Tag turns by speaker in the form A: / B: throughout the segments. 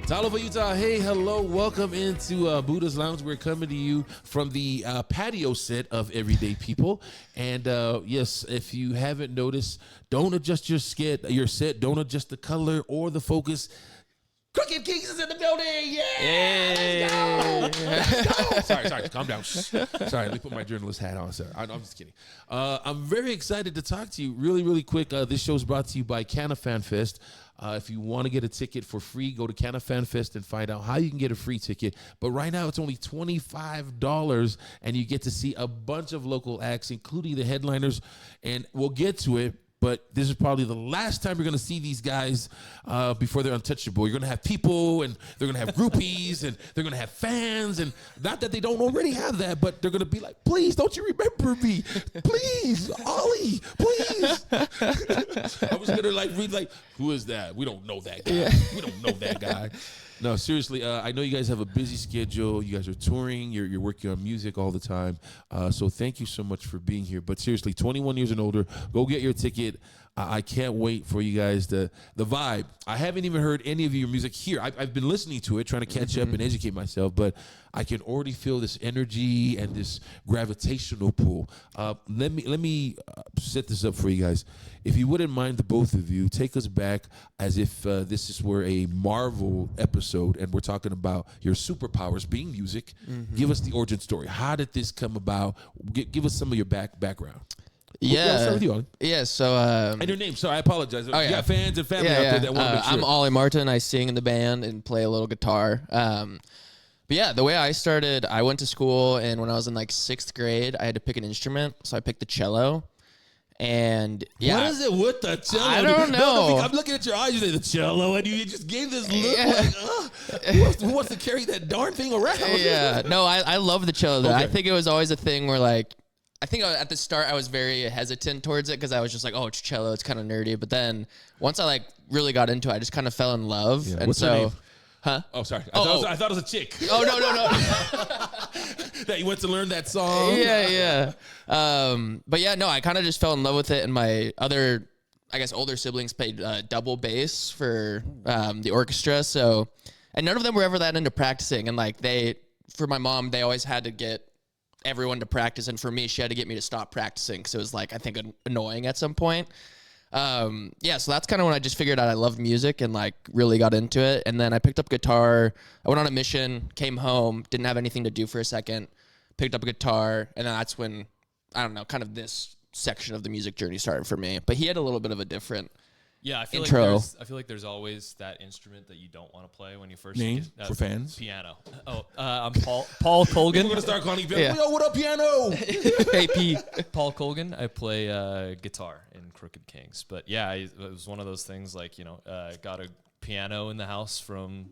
A: Talofa, Utah. Hey, hello. Welcome into Budah's Lounge. We're coming to you from the patio set of Everyday People. And yes, if you haven't noticed, don't adjust your set. Don't adjust the color or the focus. Crooked Kings is in the building. Yeah. Let's go. Sorry. Calm down. Sorry, let me put my journalist hat on, sir. I'm just kidding. I'm very excited to talk to you really quick. This show is brought to you by CannaFanFest. If you want to get a ticket for free, go to CannaFanFest and find out how you can get a free ticket. But right now, it's only $25, and you get to see a bunch of local acts, including the headliners. And we'll get to it. But this is probably the last time you're going to see these guys before they're untouchable. You're going to have people, and they're going to have groupies, and they're going to have fans. And not that they don't already have that, but they're going to be like, please, don't you remember me? Please, Ollie, please. I was going to read who is that? We don't know that guy. Yeah. We don't know that guy. No, seriously, I know you guys have a busy schedule. You guys are touring. You're working on music all the time. So thank you so much for being here. But seriously, 21 years and older, go get your ticket. I can't wait for you guys the vibe. I haven't even heard any of your music here. I've been listening to it, trying to catch up and educate myself, but I can already feel this energy and this gravitational pull. Let me set this up for you guys. If you wouldn't mind, the both of you, take us back as if this were a Marvel episode and we're talking about your superpowers being music. Give us the origin story. How did this come about? Give us some of your background.
B: Yeah.
A: Start with you, Ollie.
B: Yeah, so...
A: and your name, sorry, I apologize.
B: Oh, yeah.
A: You got fans and family out there that want to make sure.
B: I'm Ollie Martin. I sing in the band and play a little guitar. But yeah, the way I started, I went to school, and when I was in 6th grade, I had to pick an instrument, so I picked the cello. And yeah.
A: What is it with the cello?
B: I don't know.
A: No, I'm looking at your eyes, you say the cello, and you just gave this look who wants to carry that darn thing around?
B: Yeah, no, I love the cello, though.
A: Okay.
B: I think it was always a thing where I think at the start I was very hesitant towards it because I was just like, oh, it's cello, it's kind of nerdy. But then once I really got into it, I just kind of fell in love.
A: Yeah.
B: And
A: What's her
B: so,
A: name?
B: huh?
A: Oh, sorry. I thought it was a chick.
B: Oh, no.
A: That you went to learn that song.
B: Yeah. But yeah, no, I kind of just fell in love with it. And my other, I guess, older siblings played double bass for the orchestra. So, and none of them were ever that into practicing. And for my mom, they always had to get everyone to practice, and for me, she had to get me to stop practicing because it was I think annoying at some point. So that's kind of when I just figured out I loved music and really got into it. And then I picked up guitar. I went on a mission, came home, didn't have anything to do for a second, picked up a guitar, and then that's when, I don't know, kind of this section of the music journey started for me. But he had a little bit of a different intro.
C: I feel like there's always that instrument that you don't want to play when you first
A: Name
C: get,
A: for fans?
C: Piano. I'm Paul Colgan.
A: We're gonna start calling you piano. Yo, what up, piano?
B: Hey, P.
C: Paul Colgan. I play guitar in Crooked Kings. But yeah, it was one of those things got a piano in the house from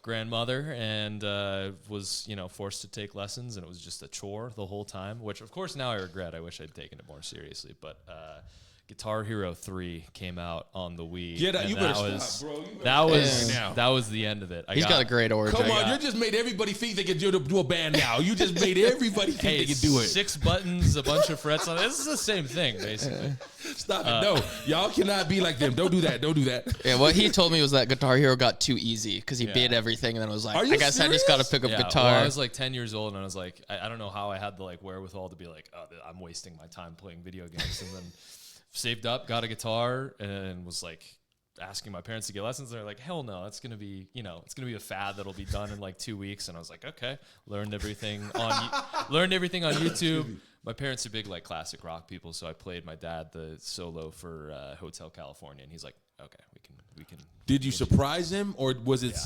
C: grandmother and was forced to take lessons, and it was just a chore the whole time, which of course now I regret. I wish I'd taken it more seriously, but Guitar Hero 3 came out on the Wii.
A: Yeah, you better stop, bro.
C: That was the end of it.
B: He's got a great origin.
A: Come on, you just made everybody think they could do a band now. You just made everybody think they could do it.
C: 6 buttons, a bunch of frets on it. This is the same thing, basically.
A: Stop it. No, y'all cannot be like them. Don't do that.
B: Yeah, what he told me was that Guitar Hero got too easy because he beat everything, and then was like, I guess serious? I just got to pick up guitar.
C: Well, I was 10 years old, and I was like, I don't know how I had the wherewithal to be I'm wasting my time playing video games, and then saved up, got a guitar, and was asking my parents to get lessons. They're like, hell no, it's gonna be a fad that'll be done in 2 weeks. And I was like, okay. Learned everything on YouTube. My parents are big classic rock people, so I played my dad the solo for Hotel California, and he's like, okay, we can.
A: Did you surprise him, or was it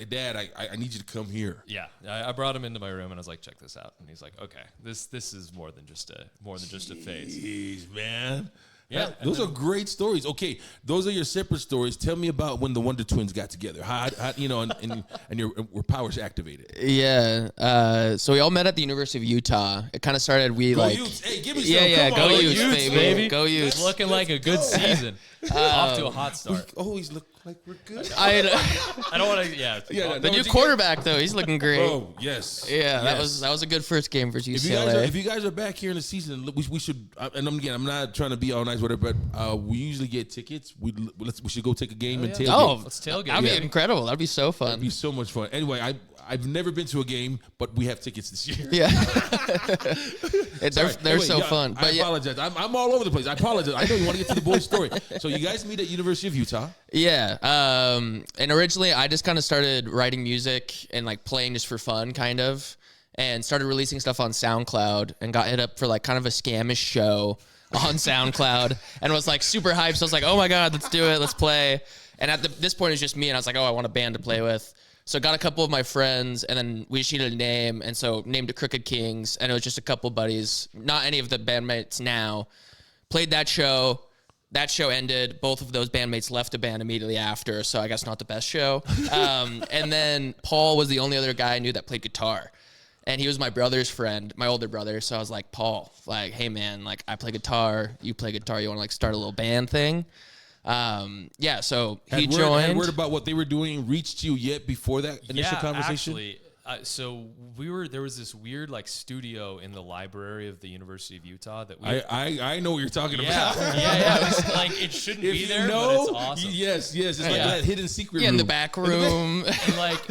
A: Dad, I need you to come here?
C: Yeah, I brought him into my room, and I was like, check this out, and he's like, okay, this is more than just a phase.
A: Jeez, man.
C: Yeah,
A: those are great stories. Okay, those are your separate stories. Tell me about when the Wonder Twins got together. How and your were powers activated.
B: Yeah. So we all met at the University of Utah. It kind of started.
A: Go Utes. Hey, give me some.
B: Yeah.
A: Come
B: Go
A: on.
B: Utes, baby. Go Utes.
C: It's looking like a good season. Off to a hot start.
A: We always look like we're good.
C: I don't want to. Yeah.
B: The new quarterback though, he's looking great.
A: Oh yes.
B: Yeah, yes. That was a good first game for UCLA.
A: If you guys are back here in the season, we should. And again, I'm not trying to be all nice guys, whatever. But we usually get tickets. We should go take a game and tailgate.
B: Oh,
C: Let's tailgate.
B: That'd be incredible. That'd be so fun.
A: It'd be so much fun. Anyway, I've never been to a game, but we have tickets this year.
B: Yeah. They're so
A: yeah,
B: fun. But
A: I apologize. I'm all over the place. I apologize. I know you want to get to the boys' story. So you guys meet at University of Utah.
B: Yeah. And originally I just kind of started writing music and like playing just for fun, kind of, and started releasing stuff on SoundCloud and got hit up for like kind of a scamish show on SoundCloud and was like super hyped. So I was like, oh my God, let's do it. Let's play. And at this point, it's just me. And I was like, oh, I want a band to play with. So got a couple of my friends, and then we just needed a name, and so named it Crooked Kings, and it was just a couple buddies, not any of the bandmates now. Played that show. That show ended. Both of those bandmates left the band immediately after, so I guess not the best show. And then Paul was the only other guy I knew that played guitar, and he was my brother's friend, my older brother. So I was like, Paul, like, hey man, like I play guitar, you play guitar, you want to like start a little band thing? Yeah, so he joined.
A: Had word about what they were doing reached you yet before that initial conversation?
C: Actually, so there was this weird like studio in the library of the University of Utah that we.
A: I know what you're talking
C: Yeah,
A: about.
C: yeah. It was like it shouldn't be there, but it's awesome.
A: Yes, it's like that hidden secret room.
B: in the back room.
C: And like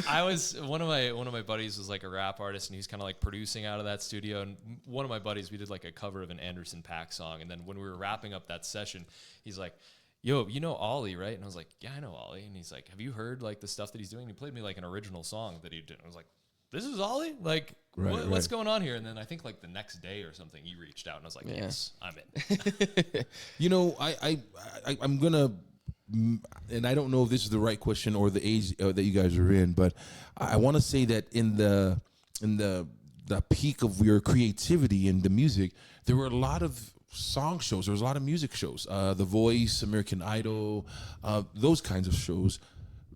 C: one of my buddies was like a rap artist, and he was kind of like producing out of that studio. And one of my buddies, we did like a cover of an Anderson .Paak song, and then when we were wrapping up that session, he's like, yo, you know Ollie, right? And I was like, yeah, I know Ollie. And he's like, have you heard like the stuff that he's doing? And he played me like an original song that he did. And I was like, this is Ollie? Like, what's going on here? And then I think like the next day or something, he reached out, and I was like, yes, I'm in.
A: You know, I'm gonna, and I don't know if this is the right question or the age that you guys are in, but I want to say that in the peak of your creativity in the music, there were a lot of song shows. There was a lot of music shows. The Voice, American Idol, those kinds of shows.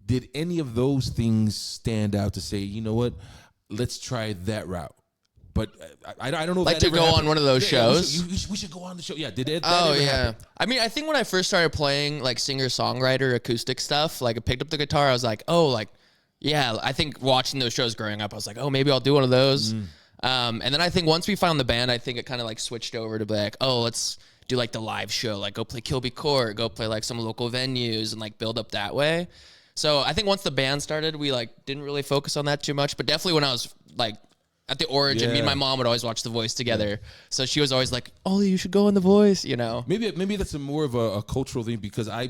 A: Did any of those things stand out to say, you know what, let's try that route? But I don't know. If
B: like
A: that
B: to go
A: happened.
B: on one of those shows.
A: We should go on the show. Yeah, did it?
B: Oh yeah. I mean, I think when I first started playing like singer-songwriter acoustic stuff, like I picked up the guitar, I was like, oh, like, yeah. I think watching those shows growing up, I was like, oh, maybe I'll do one of those. And then I think once we found the band, I think it kind of like switched over to be like, oh, let's do like the live show, like go play Kilby Court, go play like some local venues and like build up that way. So I think once the band started, we like didn't really focus on that too much. But definitely when I was like at the Origin, me and my mom would always watch The Voice together. So she was always like, Ollie, you should go on The Voice, you know.
A: Maybe that's more of a cultural thing, because I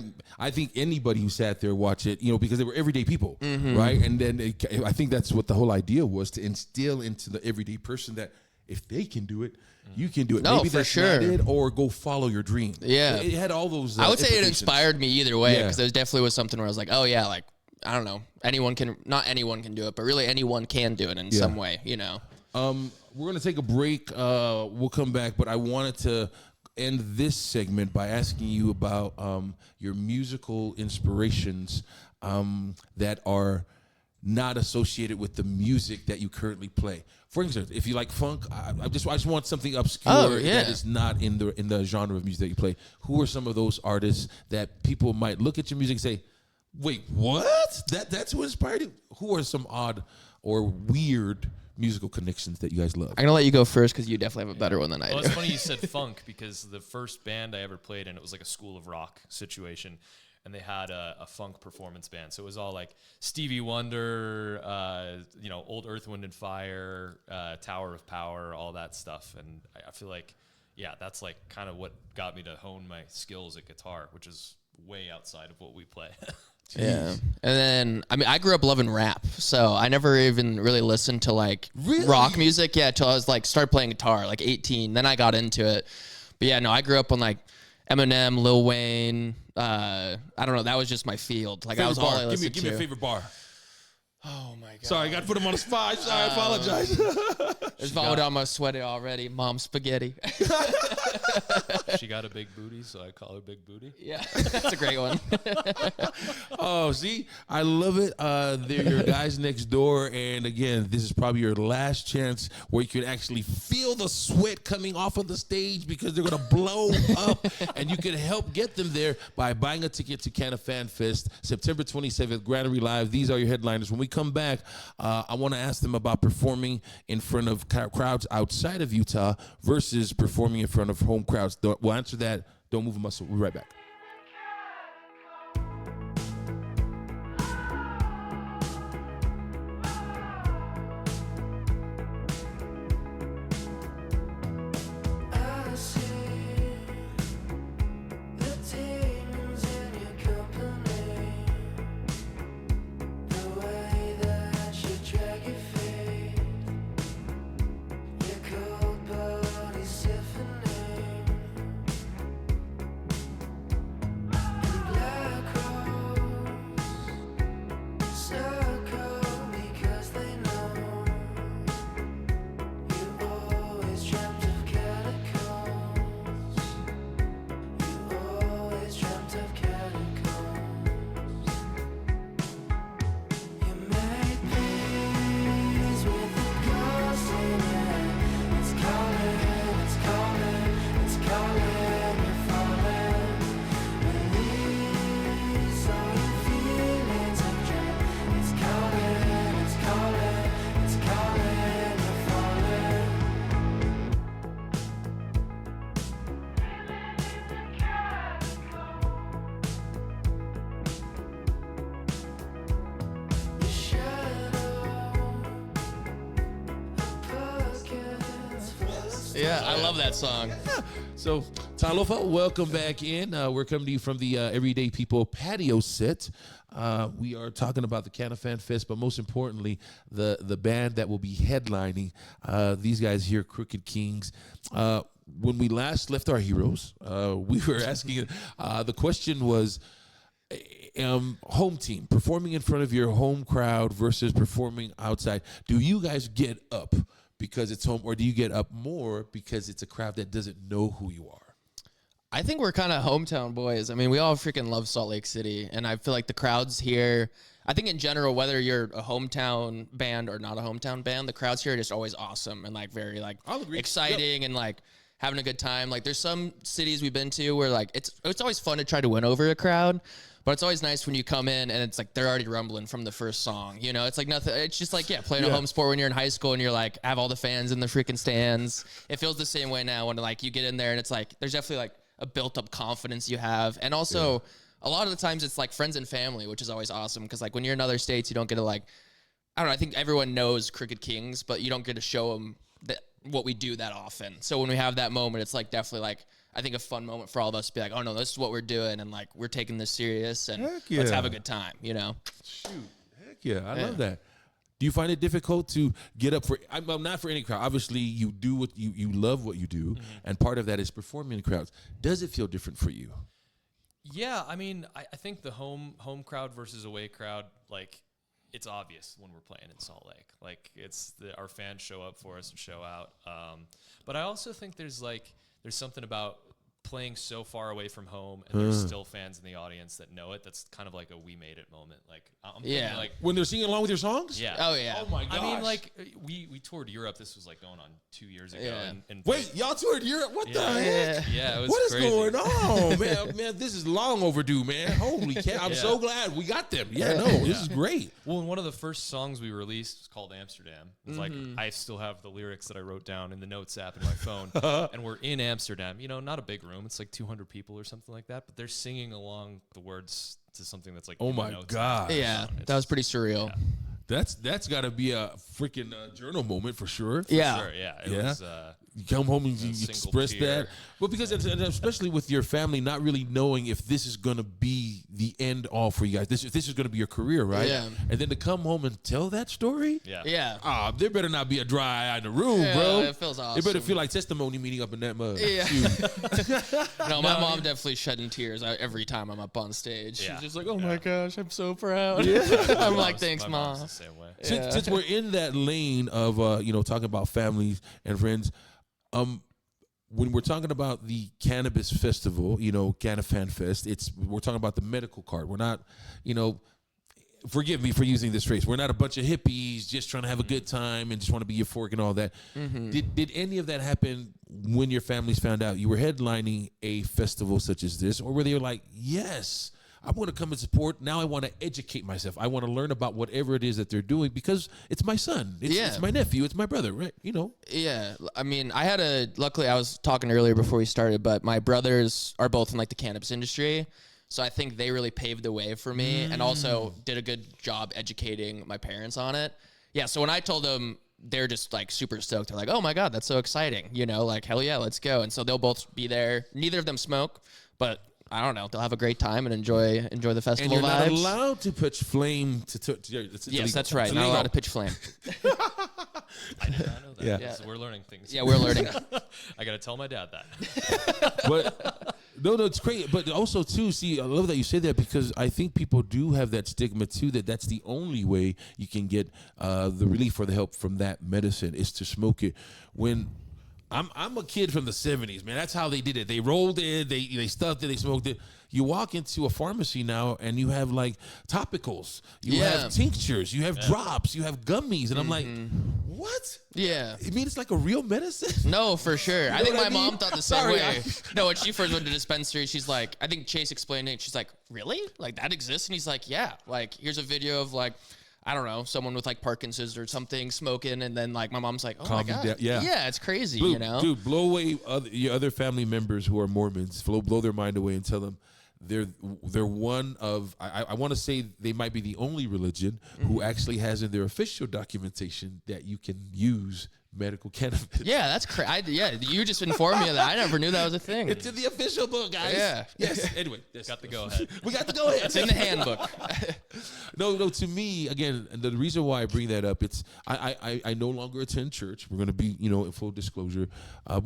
A: think anybody who sat there watch it, you know, because they were everyday people, right? And then I think that's what the whole idea was, to instill into the everyday person that if they can do it, you can do it.
B: No,
A: maybe
B: for
A: that's
B: sure.
A: not it, or go follow your dream.
B: Yeah.
A: It had all those
B: I would say it
A: implications.
B: inspired me either way,
A: Yeah.
B: because there definitely was something where I was like, oh yeah, like, I don't know, not anyone can do it, but really anyone can do it in some way, you know.
A: We're going to take a break. We'll come back, but I wanted to end this segment by asking you about your musical inspirations that are not associated with the music that you currently play. For instance, if you like funk, I just want something obscure that is not in the genre of music that you play. Who are some of those artists that people might look at your music and say, wait, what? That's who inspired you? Who are some odd or weird musical connections that you guys love?
B: I'm going to let you go first because you definitely have a better one than I do.
C: Well, it's funny you said funk, because the first band I ever played in, it was like a School of Rock situation, and they had a funk performance band. So it was all like Stevie Wonder, old Earth, Wind and Fire, Tower of Power, all that stuff. And I feel like, yeah, that's like kind of what got me to hone my skills at guitar, which is way outside of what we play.
B: Yeah. And then, I mean, I grew up loving rap, so I never even really listened to like rock music, till I was like, started playing guitar, like 18. Then I got into it. But yeah, no, I grew up on like Eminem, Lil Wayne. I don't know. That was just my field. Like, that was all I listened to.
A: Give me a favorite bar.
B: Oh my God.
A: Sorry, I got to put him on the spot. Sorry, I apologize.
B: There's vomited on my sweaty already. Mom spaghetti.
C: She got a big booty, so I call her Big Booty.
B: Yeah, that's a great one.
A: Oh, see, I love it. They're your guys next door, and again, this is probably your last chance where you can actually feel the sweat coming off of the stage, because they're gonna blow up, and you can help get them there by buying a ticket to CannaFanFest, September 27th, Granary Live. These are your headliners. When we come back, I want to ask them about performing in front of crowds outside of Utah versus performing in front of home crowds. We'll answer that Don't move a muscle. We'll be right back.
B: Yeah, I love that song.
A: So, Talofa, welcome back in. We're coming to you from the Everyday People patio set. We are talking about the CannaFanFest, but most importantly, the band that will be headlining. These guys here, Crooked Kings. When we last left our heroes, we were asking, the question was, home team, performing in front of your home crowd versus performing outside. Do you guys get up because it's home, or do you get up more because it's a crowd that doesn't know who you are?
B: I think we're kind of hometown boys. I mean, we all freaking love Salt Lake City, and I feel like the crowds here, I think in general, whether you're a hometown band or not a hometown band, the crowds here are just always awesome and like very like exciting and like having a good time. Like there's some cities we've been to where like it's always fun to try to win over a crowd, but it's always nice when you come in and it's like they're already rumbling from the first song. You know, it's like nothing. It's just like, playing a home sport when you're in high school and you're like, have all the fans in the freaking stands. It feels the same way now when like you get in there and it's like, there's definitely like a built up confidence you have. And also a lot of the times it's like friends and family, which is always awesome. Cause like when you're in other states, you don't get to like, I don't know. I think everyone knows Crooked Kings, but you don't get to show them what we do that often. So when we have that moment, it's like definitely like, I think a fun moment for all of us to be like, oh no, this is what we're doing. And like, we're taking this serious and let's have a good time, you know?
A: Shoot. Heck yeah. I love that. Do you find it difficult to get up for, I'm not for any crowd. Obviously you do what you love what you do. Mm-hmm. And part of that is performing in crowds. Does it feel different for you?
C: Yeah. I mean, I think the home crowd versus away crowd, like it's obvious when we're playing in Salt Lake, like it's our fans show up for us and show out. But I also think there's something about playing so far away from home and there's still fans in the audience that know it. That's kind of like a we made it moment. Like I'm thinking like
A: when they're singing along with your songs.
C: Yeah.
B: Oh yeah.
A: Oh my gosh.
C: I mean, like we toured Europe. This was like going on 2 years ago.
A: Yeah.
C: And
A: wait, y'all toured Europe? What the heck?
C: Yeah, it was
A: what is
C: crazy.
A: going on, man? Man, this is long overdue, man. Holy cow! I'm so glad we got them. This is great.
C: Well, one of the first songs we released was called Amsterdam. It's like I still have the lyrics that I wrote down in the notes app in my phone, and we're in Amsterdam. You know, not a big room. It's like 200 people or something like that, but they're singing along the words to something that's like,
A: oh my god,
B: yeah, that was pretty surreal.
A: Yeah. That's got to be a freaking journal moment for sure.
C: Yeah, it was.
A: You come home and you express that. Well, because and especially with your family not really knowing if this is going to be the end all for you guys. This is going to be your career, right?
B: Yeah.
A: And then to come home and tell that story.
B: Yeah.
A: There better not be a dry eye in the room, bro.
B: It feels awesome.
A: It better feel like testimony meeting up in that mug.
B: Yeah. No, my mom definitely shedding tears every time I'm up on stage.
C: Yeah.
B: She's just like, oh my gosh, I'm so proud. I'm like, thanks, Mom.
C: The same way.
A: Since we're in that lane of talking about families and friends, when we're talking about the cannabis festival, CannaFanFest, we're talking about the medical card. We're not, forgive me for using this phrase. We're not a bunch of hippies just trying to have a good time and just want to be euphoric and all that. Mm-hmm. Did any of that happen when your families found out you were headlining a festival such as this, or were they like, yes, I'm going to come and support. Now I want to educate myself. I want to learn about whatever it is that they're doing because it's my son. It's my nephew. It's my brother, right? You know?
B: Yeah. I mean, luckily I was talking earlier before we started, but my brothers are both in like the cannabis industry. So I think they really paved the way for me and also did a good job educating my parents on it. Yeah. So when I told them, they're just like super stoked. They're like, oh my God, that's so exciting. You know, like, hell yeah, let's go. And so they'll both be there. Neither of them smoke, but I don't know. They'll have a great time and enjoy the festival
A: and you're
B: vibes.
A: not allowed to pitch flame
B: Yes, that's right. Not allowed to pitch flame.
C: I did not know that.
A: Yeah.
C: So we're learning things.
B: Yeah, we're learning.
C: I got to tell my dad that.
A: But no, it's great. But also too, see, I love that you say that because I think people do have that stigma too that that's the only way you can get the relief or the help from that medicine is to smoke it. When I'm a kid from the 70s, man. That's how they did it. They rolled it, they stuffed it, they smoked it. You walk into a pharmacy now and you have like topicals, you have tinctures, you have drops, you have gummies, and I'm like, what?
B: Yeah.
A: You mean it's like a real medicine?
B: No, for sure. I think my mom thought the same
A: Sorry,
B: way. No, when she first went to dispensary, she's like, I think Chase explained it. She's like, really? Like that exists? And he's like, yeah. Like here's a video of like, I don't know, someone with like Parkinson's or something smoking, and then like my mom's like, oh my God. Yeah, it's crazy, you know?
A: Dude, blow away your other family members who are Mormons. Blow their mind away and tell them they're one of, I want to say they might be the only religion who actually has in their official documentation that you can use medical cannabis.
B: Yeah, that's crazy. Yeah, you just informed me of that. I never knew that was a thing.
A: It's in the official book, guys.
B: Yeah.
A: Yes. Anyway,
C: Got the go ahead.
A: we got to go ahead.
B: It's in the handbook.
A: No. To me, again, and the reason why I bring that up, it's I no longer attend church. We're going to be, in full disclosure, I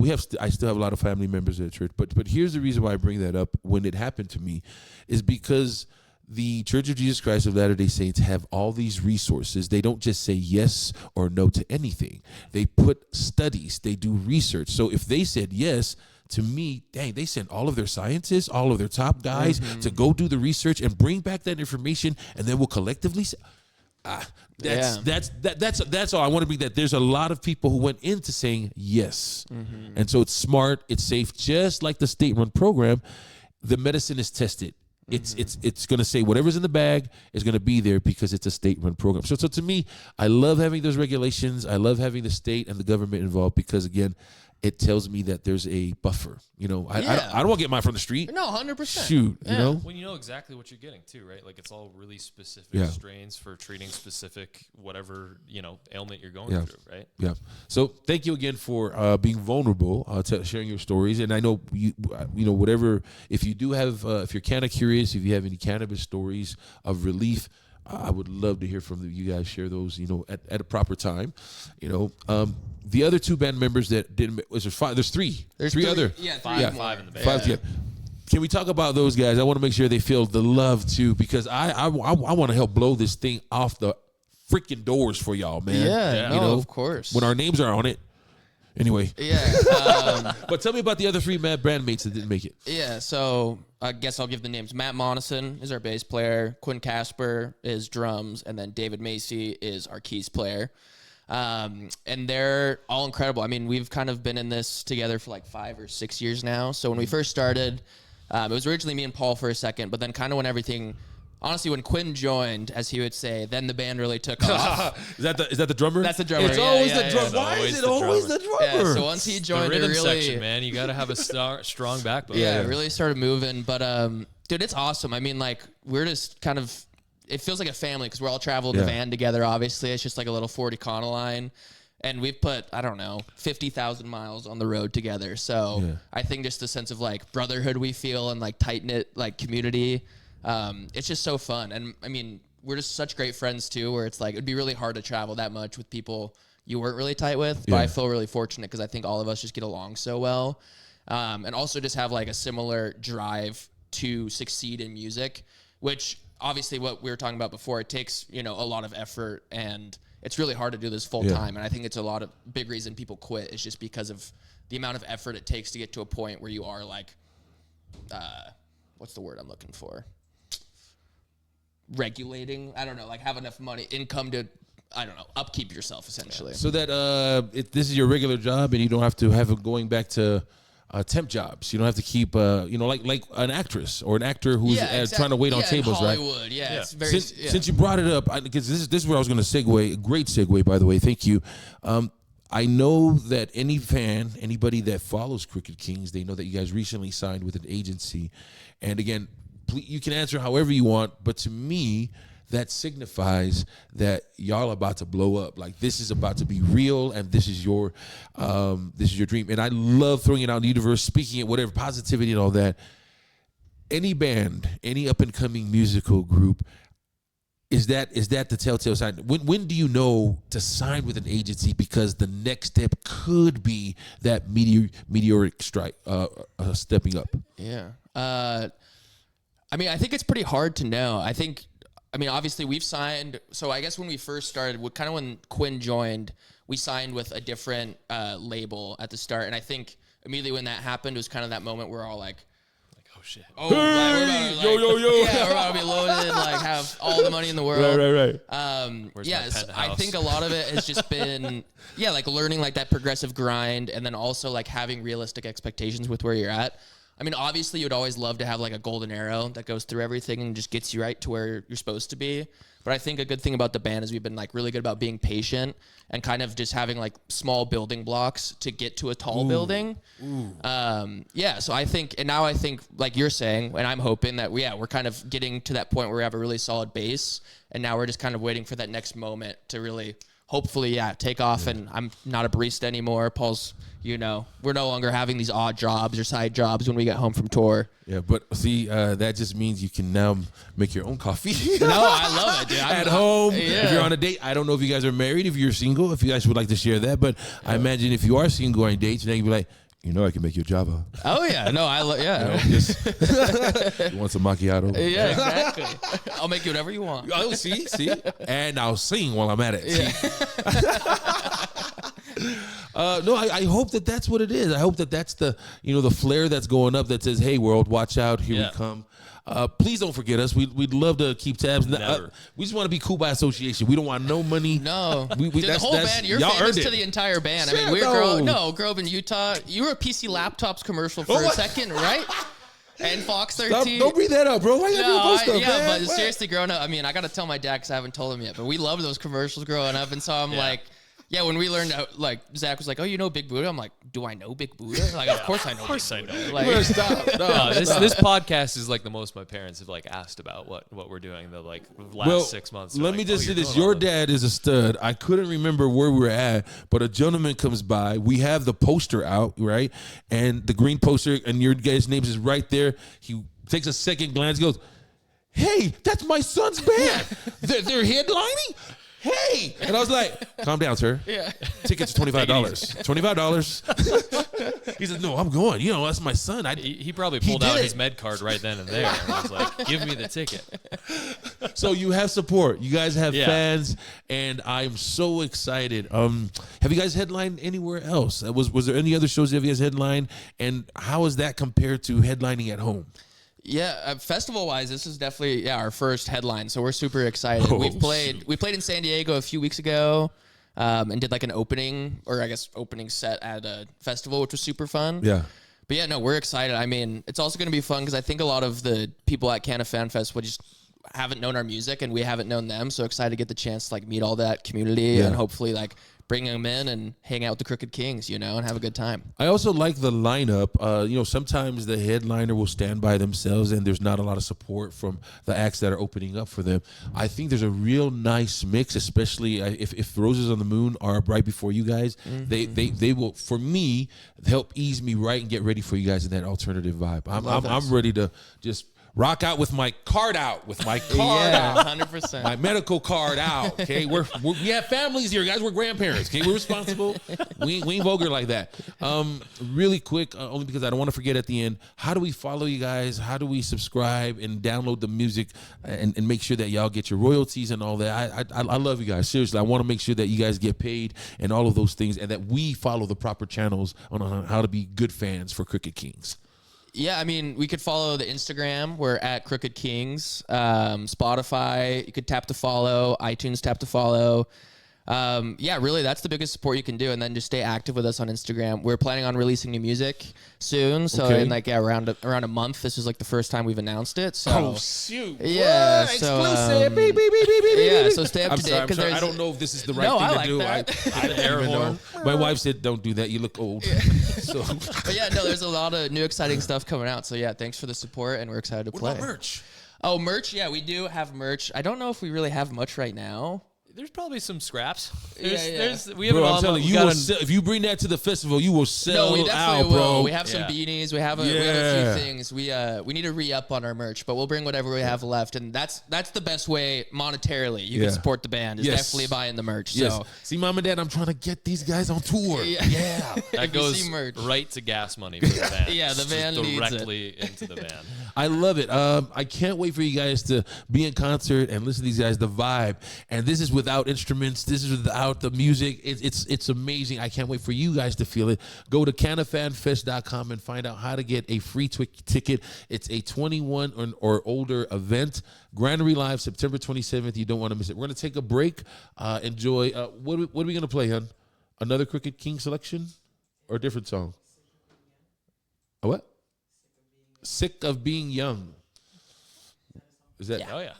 A: still have a lot of family members at church. But here's the reason why I bring that up when it happened to me, is because the Church of Jesus Christ of Latter-day Saints have all these resources. They don't just say yes or no to anything. They put studies. They do research. So if they said yes, to me, dang, they sent all of their scientists, all of their top guys to go do the research and bring back that information, and then we'll collectively say, that's all. I want to bring that. There's a lot of people who went into saying yes. And so it's smart, it's safe, just like the state-run program. The medicine is tested. It's going to say whatever's in the bag is going to be there because it's a state-run program. So to me, I love having those regulations. I love having the state and the government involved because, again, it tells me that there's a buffer. I don't want to get mine from the street.
B: No, 100%.
A: Shoot, you know?
C: When you know exactly what you're getting too, right? Like it's all really specific strains for treating specific whatever, ailment you're going through, right?
A: Yeah. So thank you again for being vulnerable, sharing your stories. And I know whatever, if you do have, if you're kind of curious, if you have any cannabis stories of relief, I would love to hear from you guys. Share those, at a proper time. The other two band members that didn't, was there five? There's three.
B: There's
A: three other.
B: Yeah,
C: Five in the band.
A: Five. Yeah. Can we talk about those guys? I want to make sure they feel the love too, because I want to help blow this thing off the freaking doors for y'all, man.
B: Yeah. Of course.
A: When our names are on it. Anyway.
B: Yeah.
A: But tell me about the other three bandmates that didn't make it.
B: Yeah, so I guess I'll give the names. Matt Monison is our bass player. Quinn Casper is drums. And then David Macy is our keys player. And they're all incredible. I mean, we've kind of been in this together for like 5 or 6 years now. So when we first started, it was originally me and Paul for a second. But then kind of when everything... Honestly, when Quinn joined, as he would say, then the band really took off.
A: Is that the drummer?
B: That's the drummer.
A: It's always the drummer. Why is it always the drummer?
B: Yeah, so once he joined,
C: the rhythm
B: it really
C: section, man. You got to have a strong backbone.
B: Yeah, it really started moving. But dude, it's awesome. I mean, like we're just kind of. It feels like a family because we're all traveling the van together. Obviously, it's just like a little 40 Econoline. And we've put, I don't know, 50,000 miles on the road together. So I think just the sense of like brotherhood we feel and like tight knit like community. It's just so fun. And I mean, we're just such great friends too, where it's like, it'd be really hard to travel that much with people you weren't really tight with, but I feel really fortunate because I think all of us just get along so well. And also just have like a similar drive to succeed in music, which obviously what we were talking about before, it takes, a lot of effort and it's really hard to do this full time. And I think it's a lot of big reason people quit is just because of the amount of effort it takes to get to a point where you are like, what's the word I'm looking for? Regulating, I don't know, like have enough money, income to, I don't know, upkeep yourself essentially.
A: So that this is your regular job and you don't have to have it going back to temp jobs. You don't have to keep, like an actress or an actor who's trying to wait on tables,
B: in
A: right?
B: Hollywood, it's very.
A: Since you brought it up, because this is where I was going to segue. Great segue, by the way. Thank you. I know that anybody that follows Crooked Kings, they know that you guys recently signed with an agency. And again, you can answer however you want, but to me, that signifies that y'all are about to blow up. Like, this is about to be real, and this is your dream. And I love throwing it out in the universe, speaking it, whatever, positivity and all that. Any band, any up-and-coming musical group, is that the telltale sign? When do you know to sign with an agency? Because the next step could be that meteoric strike, stepping up.
B: Yeah. I mean, I think it's pretty hard to know. Obviously we've signed. So I guess when we first started, when Quinn joined, we signed with a different label at the start. And I think immediately when that happened, it was kind of that moment where we're all like, oh shit. Oh, hey,
A: yo.
B: Yeah, we're about to be loaded, like have all the money in the world.
A: Right.
B: So I think a lot of it has just been, like learning like that progressive grind, and then also like having realistic expectations with where you're at. I mean, obviously, you'd always love to have like a golden arrow that goes through everything and just gets you right to where you're supposed to be. But I think a good thing about the band is we've been like really good about being patient and kind of just having like small building blocks to get to a tall building. So I think, and now I think like you're saying, and I'm hoping that we're kind of getting to that point where we have a really solid base, and now we're just kind of waiting for that next moment to really, hopefully, take off. And I'm not a barista anymore. Paul's, we're no longer having these odd jobs or side jobs when we get home from tour.
A: Yeah, but see, that just means you can now make your own coffee.
B: No, I love it, dude.
A: At home, if you're on a date. I don't know if you guys are married, if you're single, if you guys would like to share that. But I imagine if you are single on dates, then you'd be like, I can make you a Java.
B: Oh, yeah. No,
A: You want some macchiato?
B: Yeah, exactly. I'll make you whatever you want.
A: Oh, see? And I'll sing while I'm at it. No, I hope that's what it is. I hope that's the flare that's going up that says, "Hey, world, watch out! Here we come." Please don't forget us. We'd love to keep tabs. We just want to be cool by association. We don't want no money.
B: No, dude, the whole band. You're famous to the entire band. I mean, grew up in Utah. You were a PC Laptops commercial for a second, right? And Fox 13.
A: Don't bring that up, bro. Why you doing stuff, man?
B: But seriously, growing up, I mean, I got to tell my dad because I haven't told him yet. But we loved those commercials growing up, and so I'm like. Yeah, when we learned, like, Zach was like, "Oh, you know Big Budah?" I'm like, "Do I know Big Budah?" Like, of course I know. Of course I know. Like,
A: stop.
C: This podcast is like the most my parents have like asked about what we're doing the like last 6 months.
A: Let me just say this: your dad is a stud. I couldn't remember where we were at, but a gentleman comes by. We have the poster out, right, and the green poster, and your guy's name is right there. He takes a second glance, goes, "Hey, that's my son's band. They're headlining." Hey, and I was like, "Calm down, sir.
B: Yeah,
A: tickets are $25. $25." He said, "No, I'm going. That's my son."
C: He probably pulled out his med card right then and there. And was like, "Give me the ticket."
A: So you have support. You guys have fans, and I'm so excited. Have you guys headlined anywhere else? Was there any other shows that you guys headlined, and how is that compared to headlining at home?
B: Yeah, festival-wise, this is definitely our first headline, so we're super excited. We played in San Diego a few weeks ago, and did like an opening set at a festival, which was super fun.
A: Yeah.
B: But yeah, no, we're excited. I mean, it's also going to be fun because I think a lot of the people at CannaFanFest would just haven't known our music, and we haven't known them. So excited to get the chance to like meet all that community and hopefully like bring them in and hang out with the Crooked Kings, and have a good time.
A: I also like the lineup. Sometimes the headliner will stand by themselves and there's not a lot of support from the acts that are opening up for them. I think there's a real nice mix, especially if Roses on the Moon are right before you guys. Mm-hmm. They will, for me, help ease me right and get ready for you guys in that alternative vibe. I'm ready to just rock out with my card out, out.
B: 100%.
A: My medical card out, okay? We have families here, guys. We're grandparents, okay? We're responsible. We ain't vulgar like that. Really quick, only because I don't want to forget at the end, how do we follow you guys? How do we subscribe and download the music and make sure that y'all get your royalties and all that? I love you guys. Seriously, I want to make sure that you guys get paid and all of those things, and that we follow the proper channels on how to be good fans for Crooked Kings.
B: Yeah, I mean, we could follow the Instagram. We're at Crooked Kings. Spotify, you could tap to follow. iTunes, tap to follow. Yeah, really, that's the biggest support you can do, and then just stay active with us on Instagram. We're planning on releasing new music soon, so
A: Okay.
B: in like around a month. This is like the first time we've announced it. So
A: Oh shoot!
B: yeah,
A: What?
B: so
A: Exclusive. Beep, beep, beep, beep, beep,
B: yeah,
A: beep.
B: so stay up
A: I'm
B: to date
A: sorry, I'm
B: because
A: sorry.
B: there's.
A: I don't know if this is the right
B: No,
A: thing
B: I
A: to
B: like
A: do.
B: that.
A: I
C: air
A: don't even
C: horn.
A: know. My wife said, "Don't do that. You look old." So,
B: But yeah, no, there's a lot of new exciting stuff coming out. So yeah, thanks for the support, and we're excited to
A: what
B: play.
A: about merch?
B: Oh, merch. Yeah, we do have merch. I don't know if we really have much right now.
C: There's probably some scraps.
B: Yeah, yeah.
C: We have
A: Bro,
C: an
A: I'm
C: online.
A: telling
C: we
A: you,
C: got
A: will
C: an-
A: sell, if you bring that to the festival, you will sell
B: No, we definitely
A: out,
B: will.
A: bro.
B: We have some
C: Yeah.
B: beanies. We have a
A: Yeah.
B: few things. We need to re-up on our merch, but we'll bring whatever we have left, and that's the best way monetarily you
A: Yeah.
B: can support the band is
A: Yes.
B: definitely buying the merch.
A: Yes.
B: So
A: See, Mom and Dad, I'm trying to get these guys on tour.
B: Yeah.
A: Yeah.
C: that
B: if you
C: goes
B: see merch.
C: right to gas money for the van.
B: Yeah, the
C: Just
B: van needs it.
C: directly into the van.
A: I love it. I can't wait for you guys to be in concert and listen to these guys, the vibe. And this is without instruments. This is without the music. It's amazing. I can't wait for you guys to feel it. Go to CannaFanFest.com and find out how to get a free ticket. It's a 21 or older event. Granary Live, September 27th. You don't want to miss it. We're going to take a break. Enjoy. What are we going to play, hon? Another Crooked King selection or a different song? A what? Sick of Being Young. Is that?
C: Oh yeah.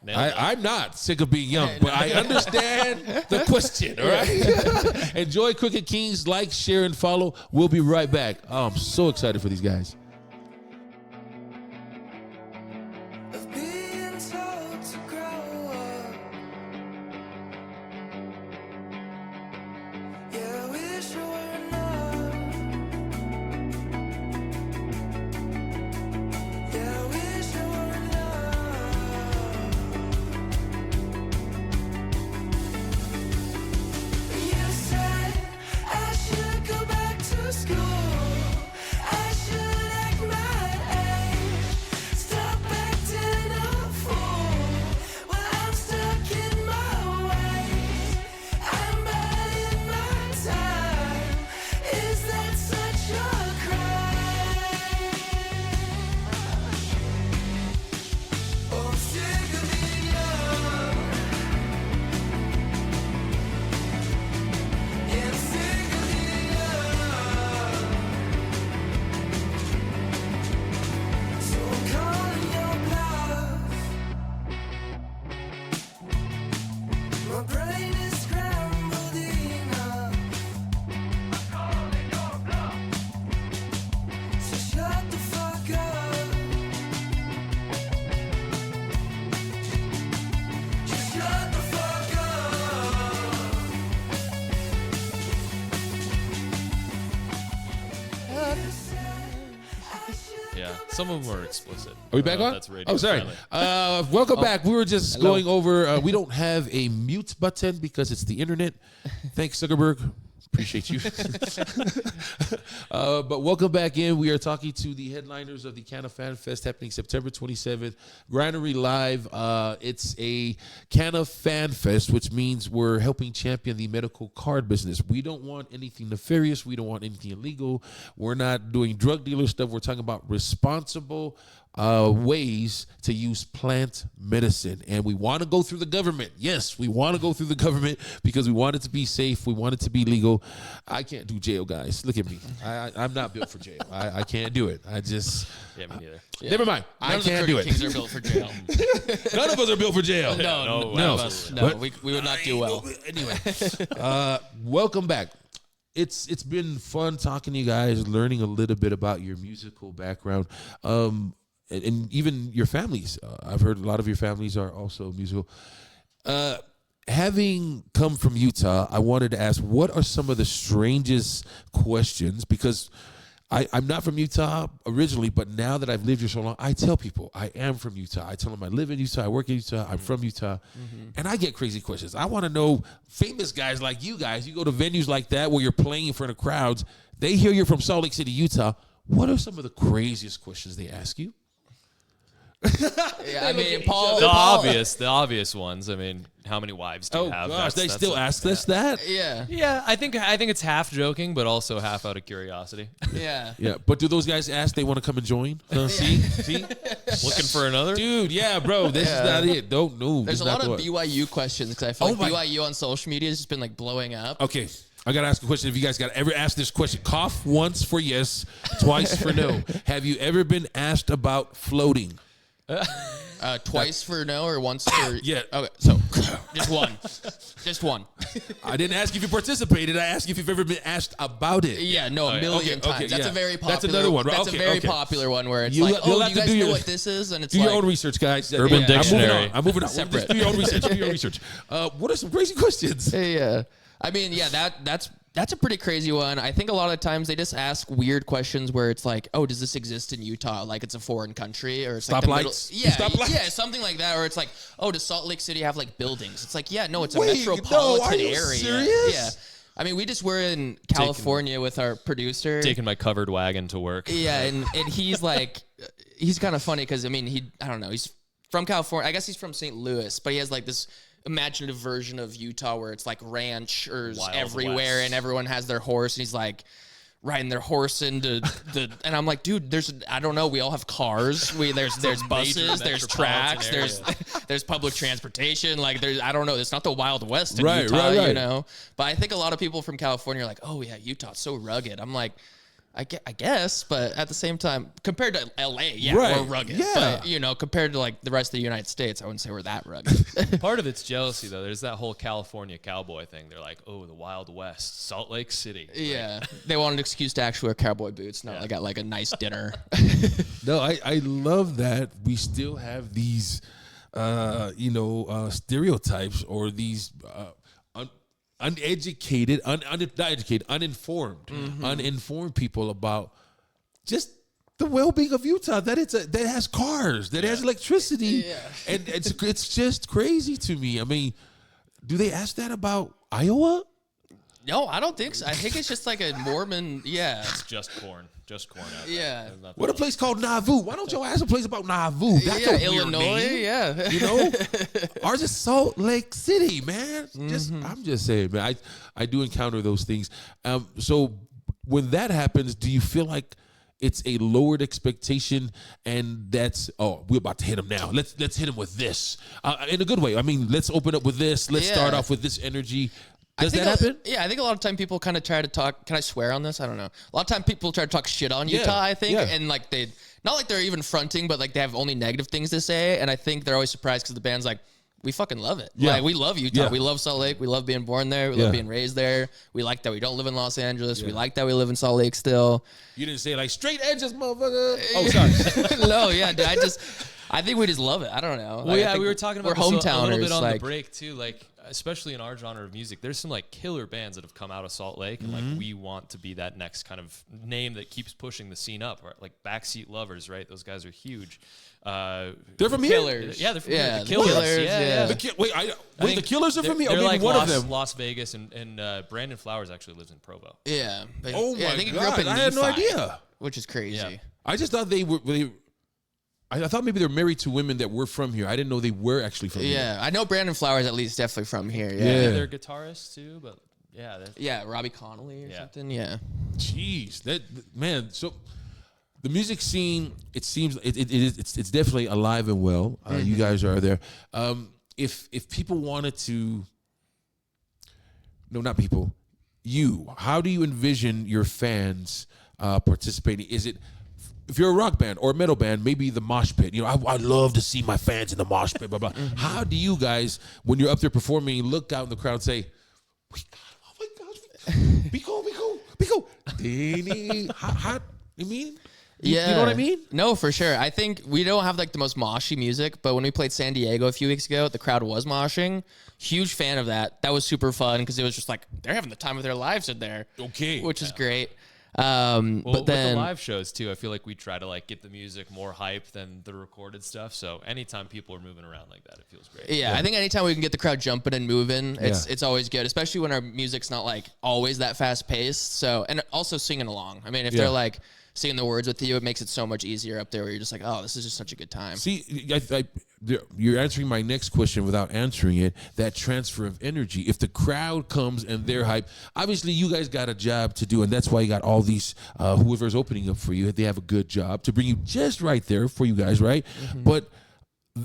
C: Nailed it.
A: I'm not sick of being young, but I understand the question, all right? Enjoy Crooked Kings. Like, share, and follow. We'll be right back. Oh, I'm so excited for these guys.
D: Of being told to grow up. Yeah, I wish I were enough. Yeah, I wish I were enough. You said I should go back to school. I should act my age. Stop acting a fool. Well, I'm stuck in my ways. I'm biding my time. Is that such a crime? Oh, I'm sick of being young. Yeah, I'm sick of being young. So I'm calling your bluff. My brain is scrambled enough. I'm calling your bluff. So shut the fuck up. Just shut the fuck up.
C: Yeah. Some of them are explicit.
A: Are we
C: I
A: back
C: don't know if
A: on?
C: That's radio
A: Oh, sorry.
C: friendly.
A: Welcome back. We were just going over. We don't have a mute button because it's the internet. Thanks, Zuckerberg. Appreciate you. But welcome back in. We are talking to the headliners of the CannaFanFest happening September 27th. Granary Live. It's a CannaFanFest, which means we're helping champion the medical card business. We don't want anything nefarious. We don't want anything illegal. We're not doing drug dealer stuff. We're talking about responsible ways to use plant medicine. And we want to go through the government. Yes, we want to go through the government because we want it to be safe. We want it to be legal. I can't do jail, guys. Look at me. I'm not built for jail. I can't do it. I just...
C: Yeah, me neither.
A: Never mind.
B: None
A: I
B: of the
A: can't do
B: Crooked
A: it.
B: Kings are built for jail.
A: None of us are built for jail.
B: No,
C: no,
B: none of
C: absolutely
B: us.
C: not.
B: No,
A: But-
B: we would not do well.
A: Anyway, welcome back. It's been fun talking to you guys, learning a little bit about your musical background, and even your families. I've heard a lot of your families are also musical. Having come from Utah, I wanted to ask, what are some of the strangest questions? Because I'm not from Utah originally, but now that I've lived here so long, I tell people I am from Utah. I tell them I live in Utah, I work in Utah, I'm from Utah, and I get crazy questions. I want to know, famous guys like you guys, you go to venues like that where you're playing in front of crowds, they hear you're from Salt Lake City, Utah. What are some of the craziest questions they ask you?
B: Yeah, I mean, Paul.
C: The obvious ones. I mean, how many wives do you
A: Oh
C: have?
A: gosh, they
C: That's
A: still ask us that.
B: Yeah.
C: Yeah, I think it's half joking, but also half out of curiosity.
B: Yeah.
A: Yeah, but do those guys ask they want to come and join? See,
C: Looking for another?
A: dude. Yeah, bro, this is not it. Don't move.
B: There's a lot of BYU questions because I feel
A: Oh
B: like
A: my-
B: BYU on social media has just been like blowing up.
A: Okay, I gotta ask a question. If you guys got ever asked this question, cough once for yes, twice for no. Have you ever been asked about floating?
B: Twice for no or once for
A: Yeah.
B: Okay, so just one, just one.
A: I didn't ask if you participated. I asked if you've ever been asked about it.
B: Yeah, no, a million
A: okay,
B: times. That's
A: yeah.
B: a very popular.
A: That's another one, right?
B: That's
A: Okay,
B: a very
A: okay.
B: popular one where it's
A: You'll-
B: like,
A: you'll
B: oh,
A: have
B: you
A: to
B: guys
A: do
B: know
A: your-
B: what this is, and it's
A: Do
B: like,
A: your own research, guys.
C: Urban Dictionary.
A: I'm moving on.
B: Separate.
A: Just do your own research. Do your own research. What are some crazy questions?
B: Yeah, I mean, yeah, that's a pretty crazy one. I think a lot of the times they just ask weird questions where it's like, oh, does this exist in Utah? Like it's a foreign country, or it's like the middle,
A: Stoplights?
B: yeah,
A: Stoplights?
B: yeah, something like that. Or it's like, oh, does Salt Lake City have like buildings? It's like, yeah, no, it's a
A: Wait,
B: metropolitan
A: no, are you
B: area.
A: serious?
B: Yeah, I mean, we just were in California with our producer.
C: Taking my covered wagon to work.
B: Yeah, and he's like, he's kind of funny because I mean, I don't know, he's from California. I guess he's from St. Louis, but he has like this imaginative version of Utah where it's like ranchers
C: Wild
B: everywhere
C: West.
B: and everyone has their horse, and he's like riding their horse into the and I'm like, dude, I don't know, we all have cars, there's buses, there's
C: metropolitan
B: tracks,
C: area.
B: there's public transportation, like there's, I don't know, it's not the Wild West in
A: Right,
B: Utah,
A: right, right.
B: you know. But I think a lot of people from California are like, oh yeah, Utah's so rugged. I'm like, I guess, but at the same time, compared to LA, yeah,
A: Right.
B: we're rugged.
A: Yeah.
B: But, you know, compared to like the rest of the United States, I wouldn't say we're that rugged.
C: Part of it's jealousy, though. There's that whole California cowboy thing. They're like, oh, the Wild West, Salt Lake City.
B: Yeah. They want an excuse to actually wear cowboy boots, not like at like a nice dinner.
A: No, I love that we still have these, stereotypes or these uneducated, not educated, uninformed people about just the well-being of Utah. That that has cars, that has electricity, and it's just crazy to me. I mean, do they ask that about Iowa?
B: No, I don't think so. I think it's just like a Mormon, yeah.
C: It's just corn. Just corn out there.
B: Yeah.
C: There's nothing
A: What a
C: else.
A: place called Nauvoo. Why don't y'all ask a place about Nauvoo? That's
B: Yeah,
A: a weird
B: Illinois,
A: name.
B: yeah.
A: You know, ours is Salt Lake City, man. I'm just saying, man. I do encounter those things. So when that happens, do you feel like it's a lowered expectation, and that's we're about to hit him now. Let's hit him with this in a good way. I mean, let's open up with this. Let's start off with this energy. Does that happen?
B: Yeah, I think a lot of time people kind of try to talk. Can I swear on this? I don't know. A lot of time people try to talk shit on Utah. I think, and like they, not like they're even fronting, but like they have only negative things to say. And I think they're always surprised because the band's like, we fucking love it.
A: Yeah.
B: Like we love Utah.
A: Yeah.
B: We love Salt Lake. We love being born there. We
A: Yeah.
B: love being raised there. We like that we don't live in Los Angeles. We like that we live in Salt Lake still.
A: You didn't say like straight edges, motherfucker. Oh, sorry.
B: No, yeah, dude. I think we just love it. I don't know.
C: Well,
B: Like, I
C: yeah,
B: think
C: we were talking about
B: we're
C: this a
B: hometowners.
C: little bit on
B: like,
C: the break too. Like, especially in our genre of music, there's some like killer bands that have come out of Salt Lake, and like we want to be that next kind of name that keeps pushing the scene up. Right? Like Backseat Lovers, right? Those guys are huge.
A: They're from here.
B: Killers.
C: Yeah, they're from
B: Yeah,
C: here.
B: the
C: The Killers.
B: Killers, yeah.
A: The Killers are from me. Or
C: They're
A: maybe
C: like
A: one of
C: Las,
A: them.
C: Las Vegas, and Brandon Flowers actually lives in Provo.
B: yeah. But,
A: Oh
B: yeah,
A: my
B: I think he grew up
A: God,
B: in
A: I had no
B: Nephi,
A: idea.
B: which is crazy.
C: Yeah.
A: I just thought they were. I thought maybe they're married to women that were from here. I didn't know they were actually from here.
B: Yeah, I know Brandon Flowers at least definitely from here.
A: Yeah.
B: Yeah,
C: They're guitarists too, but yeah,
B: yeah, Robbie Connolly or
C: Yeah.
B: something. Yeah,
A: Jeez, that man. So the music scene, it seems it's definitely alive and well. You guys are there. If people wanted to, no, not people, you. How do you envision your fans participating? Is it, if you're a rock band or a metal band, maybe the mosh pit. You know, I love to see my fans in the mosh pit. Blah blah. How do you guys, when you're up there performing, look out in the crowd and say, "Oh my gosh, be cool, be cool, be cool." How you mean? You know what I mean?
B: No, for sure. I think we don't have like the most moshy music, but when we played San Diego a few weeks ago, the crowd was moshing. Huge fan of that. That was super fun because it was just like they're having the time of their lives in there.
A: Okay.
B: Which is great.
C: Well,
B: But then
C: with the live shows too, I feel like we try to like get the music more hype than the recorded stuff. So anytime people are moving around like that, it feels great.
B: yeah, I think anytime we can get the crowd jumping and moving, it's always good, especially when our music's not like always that fast paced. So, and also singing along. I mean, if they're like, singing the words with you, it makes it so much easier up there where you're just like, oh, this is just such a good time.
A: See, you're answering my next question without answering it. That transfer of energy. If the crowd comes and they're hype, obviously you guys got a job to do, and that's why you got all these whoever's opening up for you. They have a good job to bring you just right there for you guys, right? But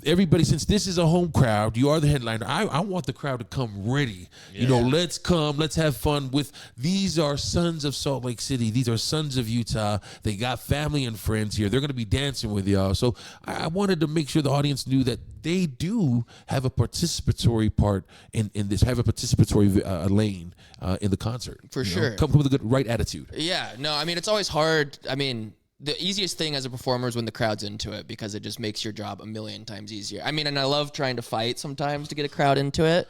A: everybody, since this is a home crowd, you are the headliner. I want the crowd to come ready. You know, let's come, let's have fun with. These are sons of Salt Lake City. These are sons of Utah. They got family and friends here. They're going to be dancing with y'all. So I wanted to make sure the audience knew that they do have a participatory part in this, have a participatory lane in the concert.
B: For sure.
A: Come with a good, right attitude.
B: Yeah, no, I mean, it's always hard. I mean, the easiest thing as a performer is when the crowd's into it because it just makes your job a million times easier. I mean, and I love trying to fight sometimes to get a crowd into it.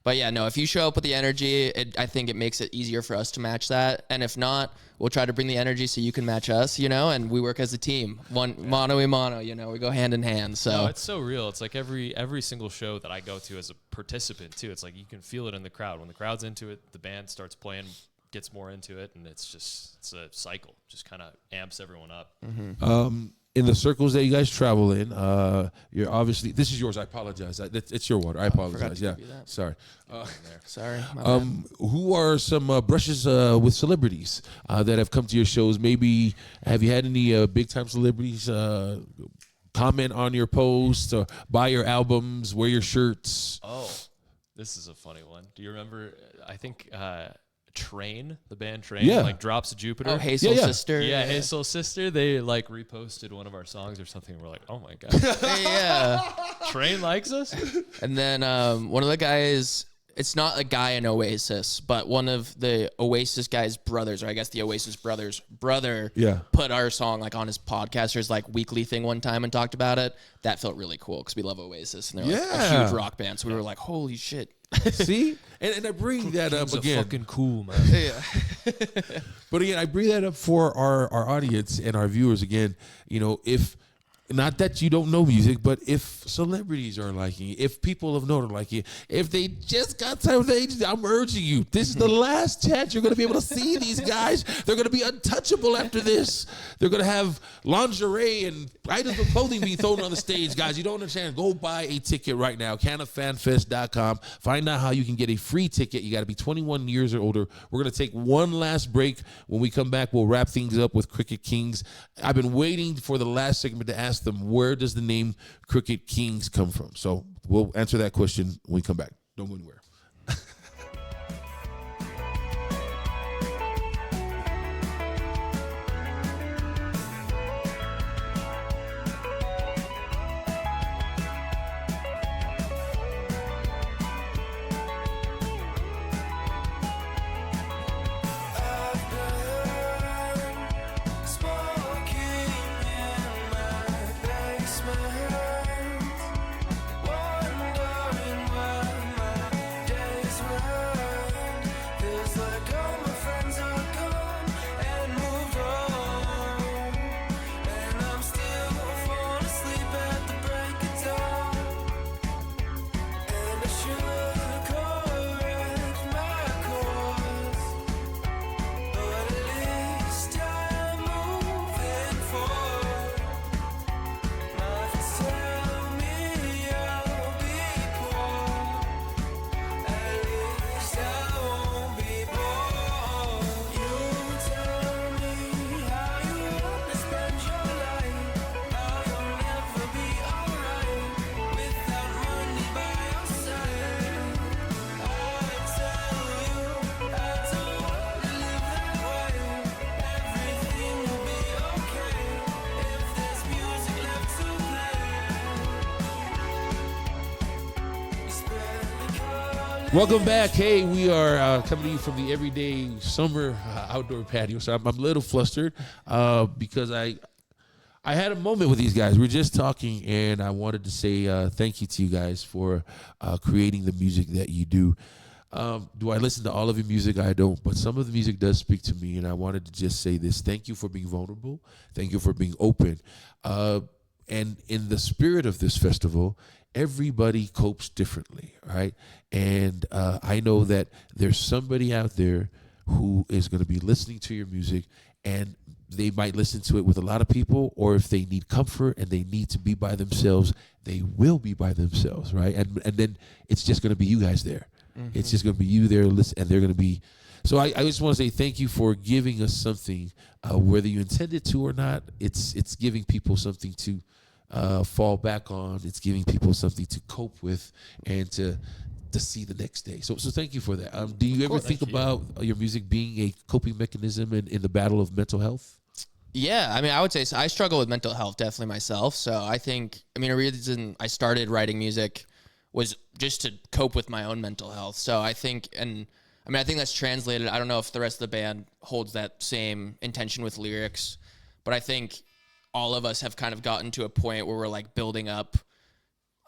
B: But yeah, no, if you show up with the energy, I think it makes it easier for us to match that. And if not, we'll try to bring the energy so you can match us, you know, and we work as a team. Mano a mano, you know, we go hand in hand. So
C: no, it's so real. It's like every single show that I go to as a participant too. It's like you can feel it in the crowd. When the crowd's into it, the band starts playing, gets more into it, and it's a cycle. Just kind of amps everyone up.
A: In the circles that you guys travel in, you're obviously, this is yours. I apologize. It's your water. I apologize. Yeah, sorry.
B: sorry. My bad.
A: Who are some brushes with celebrities that have come to your shows? Maybe have you had any big time celebrities comment on your posts or buy your albums, wear your shirts?
C: Oh, this is a funny one. Do you remember? I think Train, the band Train, like Drops of Jupiter.
B: Oh, Hazel's sister.
C: Yeah, Hazel's sister. They like reposted one of our songs or something. And we're like, oh my god,
B: Yeah.
C: Train likes us.
B: And then one of the guys, it's not a guy in Oasis, but one of the Oasis guys' brothers, or I guess the Oasis brothers' brother, put our song like on his podcast or his like weekly thing one time and talked about it. That felt really cool because we love Oasis and they're like a huge rock band. So we were like, holy shit.
A: See? And I bring that up again.
C: Fucking cool, man.
B: Yeah.
A: But again, I bring that up for our audience and our viewers again. You know, if not that you don't know music, but if celebrities are liking it, if people of note are liking it, if they just got time with age, I'm urging you. This is the last chance you're going to be able to see these guys. They're going to be untouchable after this. They're going to have lingerie and items of clothing being thrown on the stage. Guys, you don't understand. Go buy a ticket right now. CannaFanFest.com. Find out how you can get a free ticket. You got to be 21 years or older. We're going to take one last break. When we come back, we'll wrap things up with Crooked Kings. I've been waiting for the last segment to ask them, where does the name Crooked Kings come from? So we'll answer that question when we come back. Don't go anywhere. Welcome back. Hey, we are coming to you from the Everyday Summer Outdoor Patio. So I'm a little flustered because I had a moment with these guys. We were just talking, and I wanted to say thank you to you guys for creating the music that you do. Do I listen to all of your music? I don't, but some of the music does speak to me, and I wanted to just say this. Thank you for being vulnerable. Thank you for being open. And in the spirit of this festival, everybody copes differently, right? And I know that there's somebody out there who is going to be listening to your music and they might listen to it with a lot of people, or if they need comfort and they need to be by themselves, they will be by themselves, right? And then it's just going to be you guys there. It's just going to be you there, and they're going to be. So I just want to say thank you for giving us something, whether you intended to or not. It's giving people something to fall back on. It's giving people something to cope with and to see the next day. So thank you for that. Do you ever think about your music being a coping mechanism in the battle of mental health?
B: Yeah, I mean, I would say so. I struggle with mental health definitely myself. So I think, I mean, a reason I started writing music was just to cope with my own mental health. So I think, and I mean, I think that's translated. I don't know if the rest of the band holds that same intention with lyrics, but I think all of us have kind of gotten to a point where we're like building up,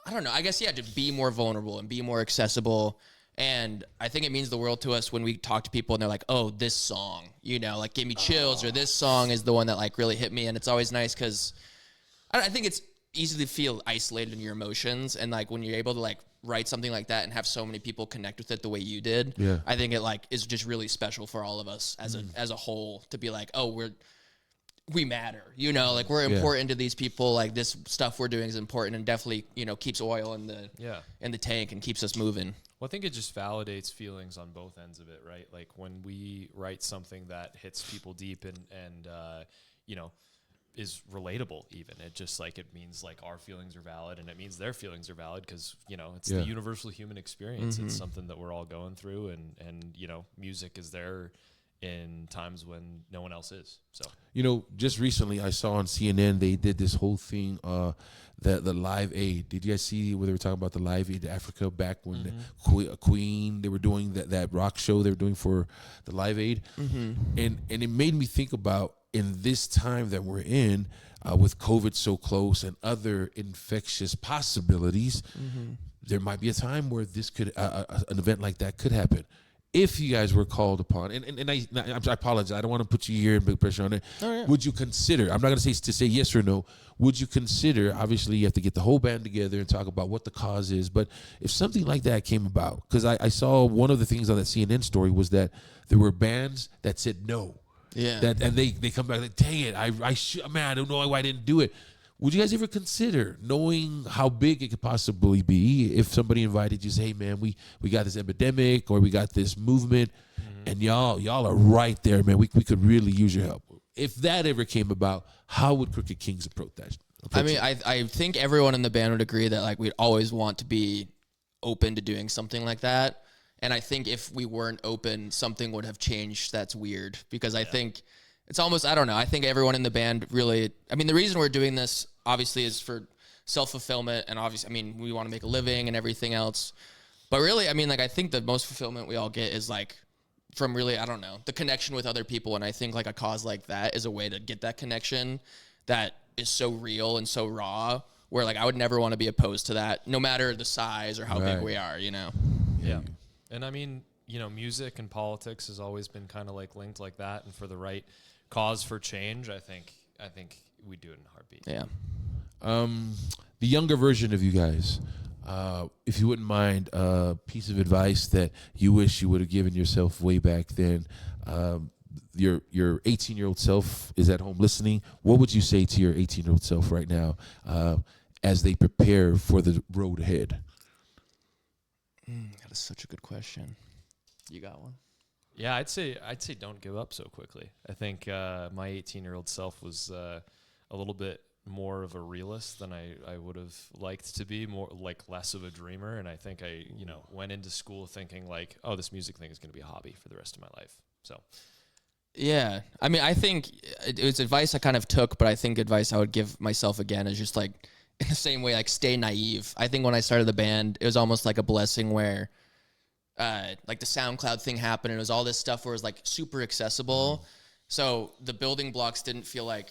B: I don't know, I guess, yeah, to be more vulnerable and be more accessible. And I think it means the world to us when we talk to people and they're like, oh, this song, you know, like gave me chills, or this song is the one that like really hit me. And it's always nice because I think it's easy to feel isolated in your emotions. And like when you're able to like write something like that and have so many people connect with it the way you did, I think it like is just really special for all of us as a whole to be like, oh, we matter, you know, like we're important to these people. Like this stuff we're doing is important and definitely, you know, keeps oil in the tank and keeps us moving.
C: Well, I think it just validates feelings on both ends of it, right? Like when we write something that hits people deep and you know, is relatable even. It just like, it means like our feelings are valid and it means their feelings are valid because, you know, it's the universal human experience. It's something that we're all going through and, you know, music is there in times when no one else is. So,
A: you know, just recently I saw on CNN they did this whole thing, the Live Aid. Did you guys see where they were talking about the Live Aid to Africa back when the Queen, they were doing that rock show they were doing for the Live Aid, and it made me think about in this time that we're in, with COVID so close and other infectious possibilities, there might be a time where this could an event like that could happen. If you guys were called upon, and I apologize, I don't want to put you here and put pressure on it. Would you consider, I'm not going to say yes or no, would you consider, obviously you have to get the whole band together and talk about what the cause is, but if something like that came about, because I saw one of the things on that CNN story was that there were bands that said no.
B: Yeah.
A: And they come back like, dang it, I don't know why I didn't do it. Would you guys ever consider, knowing how big it could possibly be, if somebody invited you, say, hey man, we got this epidemic or we got this movement, and y'all are right there, man. We could really use your help. If that ever came about, how would Crooked Kings approach that?
B: I mean, I think everyone in the band would agree that like we'd always want to be open to doing something like that. And I think if we weren't open, something would have changed. That's weird because I think it's almost, I don't know. I think everyone in the band really, I mean, the reason we're doing this obviously is for self-fulfillment, and obviously, I mean, we want to make a living and everything else. But really, I mean, like, I think the most fulfillment we all get is like from really, I don't know, the connection with other people. And I think like a cause like that is a way to get that connection that is so real and so raw, where like I would never want to be opposed to that, no matter the size or how big we are, you know?
C: Yeah. And I mean, you know, music and politics has always been kind of like linked like that. And for the right cause for change, I think we'd do it in a heartbeat.
B: Yeah.
A: The younger version of you guys, if you wouldn't mind, a piece of advice that you wish you would have given yourself way back then. Your 18-year-old self is at home listening. What would you say to your 18-year-old self right now as they prepare for the road ahead?
B: That is such a good question. You got one?
C: Yeah, I'd say don't give up so quickly. I think my 18-year-old self was a little bit more of a realist than I would have liked to be, more like less of a dreamer. And I think I, you know, went into school thinking like, oh, this music thing is going to be a hobby for the rest of my life. So,
B: yeah, I mean, I think it was advice I kind of took, but I think advice I would give myself again is just like in the same way, like stay naive. I think when I started the band, it was almost like a blessing where like the SoundCloud thing happened and it was all this stuff where it was like super accessible. So the building blocks didn't feel like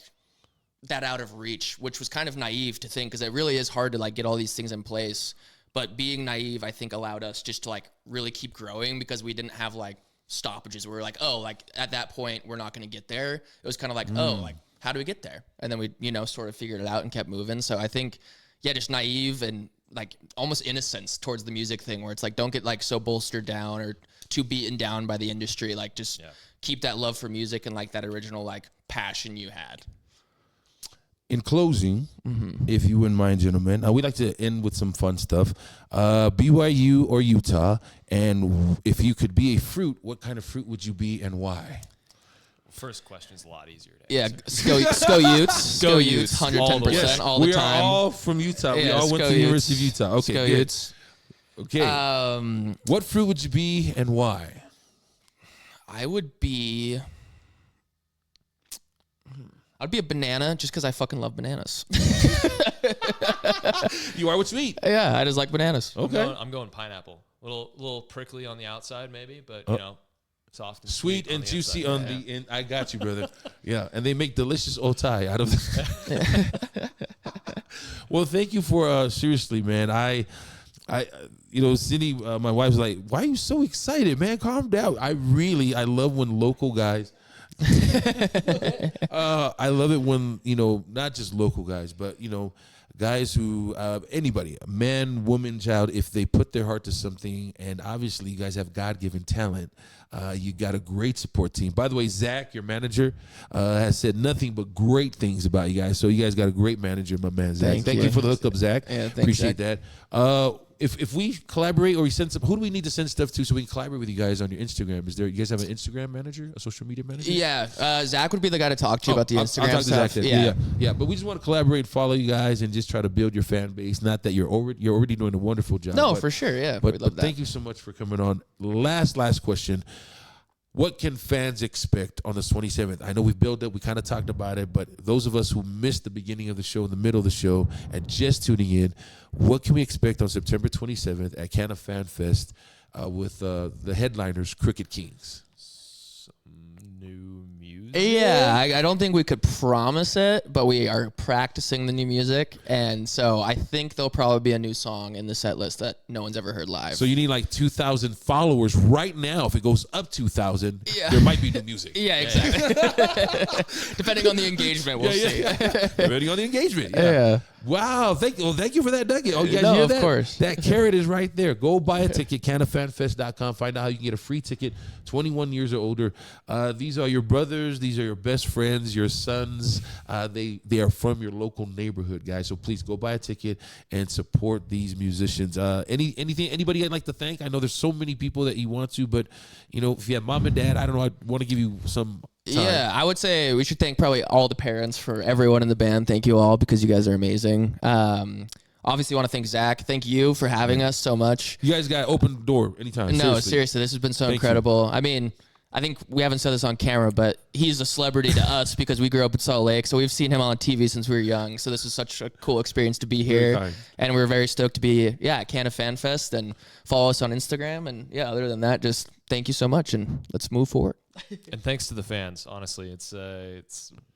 B: that out of reach, which was kind of naive to think, because it really is hard to like get all these things in place. But being naive, I think, allowed us just to like really keep growing, because we didn't have like stoppages where we're like, oh, like at that point we're not going to get there. It was kind of like, oh, like how do we get there? And then we, you know, sort of figured it out and kept moving. So I think, yeah, just naive and like almost innocence towards the music thing, where it's like, don't get like so bolstered down or too beaten down by the industry. Like just keep that love for music and like that original like passion you had?
A: In closing, if you wouldn't mind, gentlemen, we like to end with some fun stuff. BYU or Utah, and if you could be a fruit, what kind of fruit would you be and why?
C: First question is a lot easier to
B: Yeah,
C: answer.
B: Sko Utes, 110%
A: Yes,
B: all the
A: we
B: time.
A: are all from Utah. We
B: Yeah,
A: all went to
B: Sko
A: the
B: Utes.
A: University of Utah. Okay,
B: Sko
A: good.
B: Utes.
A: Okay, what fruit would you be and why?
B: I would be. I'd be a banana just because I fucking love bananas.
A: You are what you eat.
B: Yeah, I just like bananas.
A: Okay.
C: I'm going pineapple. Little prickly on the outside, maybe, but you know, soft and
A: Sweet and
C: the
A: juicy
C: inside.
A: on the end. I got you, brother. Yeah, and they make delicious otai out of. Well, thank you for seriously, man. I, Cindy, my wife's like, "Why are you so excited, man? Calm down." I love when local guys. I love it when not just local guys, but guys who anybody, man, woman, child, if they put their heart to something, and obviously you guys have God-given talent. You got a great support team. By the way, Zach, your manager, has said nothing but great things about you guys. So you guys got a great manager, my man, Zach. Thank you for the hookup, Zach.
B: Yeah, thanks,
A: appreciate
B: Zach.
A: that. If we collaborate or we send some, who do we need to send stuff to so we can collaborate with you guys on your Instagram? You guys have an Instagram manager, a social media manager?
B: Yeah, Zach would be the guy to talk to you about the Instagram
A: I'll talk to
B: stuff.
A: Zach then. Yeah. But we just want to collaborate, follow you guys, and just try to build your fan base. Not that you're already doing a wonderful job.
B: No,
A: but,
B: for sure. Yeah,
A: But,
B: we'd love
A: but
B: that.
A: thank you so much for coming on. Last question. What can fans expect on the 27th? I know we've built up, we kind of talked about it, but those of us who missed the beginning of the show, the middle of the show, and just tuning in, what can we expect on September 27th at CannaFanFest with the headliners, KROOKED Kings?
C: New music.
B: Yeah, I don't think we could promise it, but we are practicing the new music, and so I think there'll probably be a new song in the set list that no one's ever heard live.
A: So you need like 2,000 followers right now. If it goes up 2,000, there might be new music.
B: yeah, exactly. Depending on the engagement, we'll see.
A: Depending on the engagement.
B: Yeah.
A: Wow. Thank you for that nugget. Oh, you guys
B: No,
A: hear
B: of
A: that?
B: course.
A: That carrot is right there. Go buy a ticket, CannaFanFest.com. Find out how you can get a free ticket, 21 years or older. These are your brothers. These are your best friends, your sons. They are from your local neighborhood, guys. So please go buy a ticket and support these musicians. Anybody I'd like to thank? I know there's so many people that you want to, but if you have mom and dad, I don't know. I want to give you some time.
B: Yeah, I would say we should thank probably all the parents for everyone in the band. Thank you all because you guys are amazing. Obviously, want to thank Zach. Thank you for having us so much.
A: You guys got open door anytime.
B: No, seriously, this has been so
A: Thank
B: incredible. I mean, I think we haven't said this on camera, but he's a celebrity to us because we grew up in Salt Lake. So we've seen him on TV since we were young. So this is such a cool experience to be
A: Very
B: here.
A: kind.
B: And we're very stoked to be, at CannaFanFest, and follow us on Instagram. And other than that, just thank you so much, and let's move forward.
C: And thanks to the fans. Honestly, it's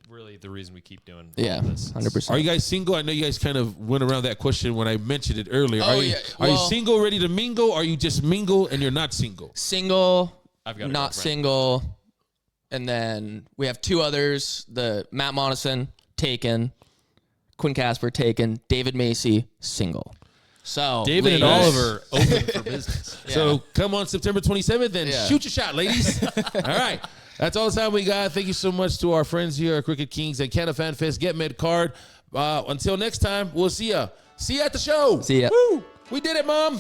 C: really the reason we keep doing all
B: Yeah,
C: of this.
B: 100%.
A: Are you guys single? I know you guys kind of went around that question when I mentioned it earlier.
B: Oh,
A: are you,
B: yeah.
A: are you
B: Well-
A: single, ready to mingle? Or are you just mingle and you're not single?
B: Single,
C: I've got a
B: not
C: girlfriend.
B: single. And then we have two others, the Matt Monison, taken, Quinn Casper, taken, David Macy, single. So
C: David and
B: ladies-
C: Oliver open for business.
A: So come on September 27th and
B: Yeah.
A: shoot your shot, ladies. All right. That's all the time we got. Thank you so much to our friends here at KROOKED Kings and CannaFanFest. Get Med Card. Until next time, we'll see ya. See ya at the show.
B: See ya.
A: Woo! We did it, Mom.